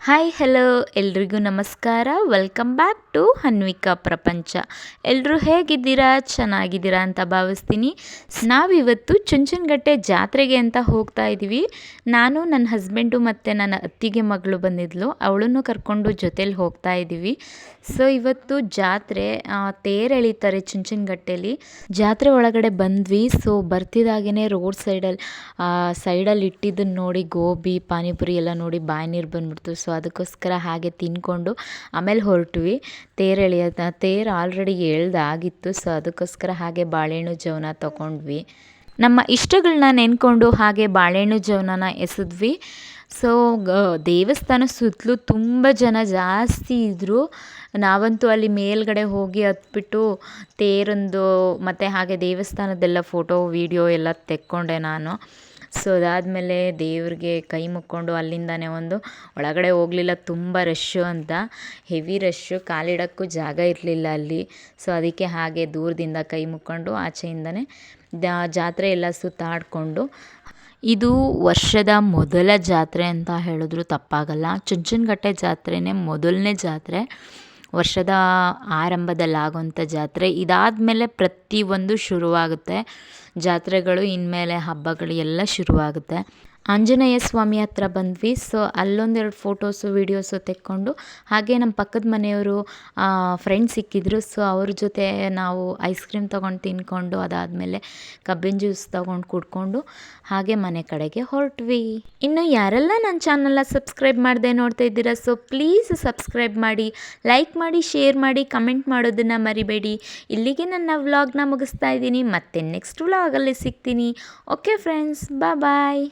Hi hello ಎಲ್ರಿಗೂ ನಮಸ್ಕಾರ. Welcome back to ಹನ್ವಿಕಾ ಪ್ರಪಂಚ. ಎಲ್ಲರೂ ಹೇಗಿದ್ದೀರಾ? ಚೆನ್ನಾಗಿದ್ದೀರಾ ಅಂತ ಭಾವಿಸ್ತೀನಿ. ನಾವಿವತ್ತು ಚುಂಚನಕಟ್ಟೆ ಜಾತ್ರೆಗೆ ಅಂತ ಹೋಗ್ತಾ ಇದ್ದೀವಿ. ನಾನು, ನನ್ನ ಹಸ್ಬೆಂಡು ಮತ್ತು ನನ್ನ ಅತ್ತಿಗೆ ಮಗಳು ಬಂದಿದ್ಲು, ಅವಳನ್ನು ಕರ್ಕೊಂಡು ಜೊತೇಲಿ ಹೋಗ್ತಾ ಇದ್ದೀವಿ. ಸೊ ಇವತ್ತು ಜಾತ್ರೆ, ತೇರು ಎಳೀತಾರೆ ಚುಂಚನಕಟ್ಟೆಯಲ್ಲಿ. ಜಾತ್ರೆ ಒಳಗಡೆ ಬಂದ್ವಿ. ಸೊ ಬರ್ತಿದ್ದಾಗೇ ರೋಡ್ ಸೈಡಲ್ಲಿ ಇಟ್ಟಿದ್ದನ್ನು ನೋಡಿ ಗೋಬಿ ಪಾನಿಪುರಿ ಎಲ್ಲ ನೋಡಿ ಬಾಯಿ ನೀರು ಬಂದ್ಬಿಡ್ತು. ಸೊ ಅದಕ್ಕೋಸ್ಕರ ಹಾಗೆ ತಿನ್ಕೊಂಡು ಆಮೇಲೆ ಹೊರಟ್ವಿ. ತೇರು ಆಲ್ರೆಡಿ ಎಳ್ದಾಗಿತ್ತು. ಸೊ ಅದಕ್ಕೋಸ್ಕರ ಹಾಗೆ ಬಾಳೆಹಣ್ಣು ಜವನ ತೊಗೊಂಡ್ವಿ. ನಮ್ಮ ಇಷ್ಟಗಳನ್ನ ನೆನ್ಕೊಂಡು ಹಾಗೆ ಬಾಳೆಹಣ್ಣು ಜವನನ ಎಸೆದ್ವಿ. ಸೊ ದೇವಸ್ಥಾನ ಸುತ್ತಲೂ ತುಂಬ ಜನ ಜಾಸ್ತಿ ಇದ್ದರು. ನಾವಂತೂ ಅಲ್ಲಿ ಮೇಲ್ಗಡೆ ಹೋಗಿ ಹತ್ಬಿಟ್ಟು ತೇರೊಂದು ಮತ್ತು ಹಾಗೆ ದೇವಸ್ಥಾನದ್ದೆಲ್ಲ ಫೋಟೋ ವೀಡಿಯೋ ಎಲ್ಲ ತೆಕ್ಕೊಂಡೆ ನಾನು. ಸೊ ಅದಾದಮೇಲೆ ದೇವ್ರಿಗೆ ಕೈ ಮುಕ್ಕೊಂಡು ಅಲ್ಲಿಂದನೇ ಒಳಗಡೆ ಹೋಗಲಿಲ್ಲ, ತುಂಬ ರಶ್ಶು ಅಂತ, ಹೆವಿ ರಶ್ಶು, ಕಾಲಿಡೋಕ್ಕೂ ಜಾಗ ಇರಲಿಲ್ಲ ಅಲ್ಲಿ. ಸೊ ಅದಕ್ಕೆ ಹಾಗೆ ದೂರದಿಂದ ಕೈ ಮುಕ್ಕೊಂಡು ಆಚೆಯಿಂದನೇ ಜಾತ್ರೆ ಎಲ್ಲ ಸುತ್ತಾಡಿಕೊಂಡು. ಇದು ವರ್ಷದ ಮೊದಲ ಜಾತ್ರೆ ಅಂತ ಹೇಳಿದ್ರು ತಪ್ಪಾಗಲ್ಲ. ಚುಂಚನಕಟ್ಟೆ ಜಾತ್ರೆನೇ ಮೊದಲನೇ ಜಾತ್ರೆ, ವರ್ಷದ ಆರಂಭದಲ್ಲಾಗೋಂಥ ಜಾತ್ರೆ. ಇದಾದಮೇಲೆ ಪ್ರತಿಯೊಂದು ಶುರುವಾಗುತ್ತೆ ಜಾತ್ರೆಗಳು, ಇನ್ಮೇಲೆ ಹಬ್ಬಗಳು ಎಲ್ಲ ಶುರುವಾಗುತ್ತೆ. ಆಂಜನೇಯ ಸ್ವಾಮಿ ಹತ್ರ ಬಂದ್ವಿ. ಸೊ ಅಲ್ಲೊಂದೆರಡು ಫೋಟೋಸು ವೀಡಿಯೋಸು ತೆಕ್ಕೊಂಡು ಹಾಗೆ ನಮ್ಮ ಪಕ್ಕದ ಮನೆಯವರು ಫ್ರೆಂಡ್ಸ್ ಸಿಕ್ಕಿದ್ರು. ಸೊ ಅವ್ರ ಜೊತೆ ನಾವು ಐಸ್ ಕ್ರೀಮ್ ತೊಗೊಂಡು ತಿನ್ಕೊಂಡು, ಅದಾದಮೇಲೆ ಕಬ್ಬಿನ ಜ್ಯೂಸ್ ತೊಗೊಂಡು ಕುಡ್ಕೊಂಡು ಹಾಗೆ ಮನೆ ಕಡೆಗೆ ಹೊರಟ್ವಿ. ಇನ್ನು ಯಾರೆಲ್ಲ ನನ್ನ ಚಾನಲ್ನ ಸಬ್ಸ್ಕ್ರೈಬ್ ಮಾಡದೆ ನೋಡ್ತಾ ಇದ್ದೀರಾ, ಸೊ ಪ್ಲೀಸ್ ಸಬ್ಸ್ಕ್ರೈಬ್ ಮಾಡಿ, ಲೈಕ್ ಮಾಡಿ, ಶೇರ್ ಮಾಡಿ, ಕಮೆಂಟ್ ಮಾಡೋದನ್ನು ಮರಿಬೇಡಿ. ಇಲ್ಲಿಗೆ ನನ್ನ ವ್ಲಾಗ್ನ ಮುಗಿಸ್ತಾ ಇದ್ದೀನಿ. ಮತ್ತೆ ನೆಕ್ಸ್ಟ್ ವ್ಲಾಗಲ್ಲಿ ಸಿಗ್ತೀನಿ. ಓಕೆ ಫ್ರೆಂಡ್ಸ್, ಬಾಯ್.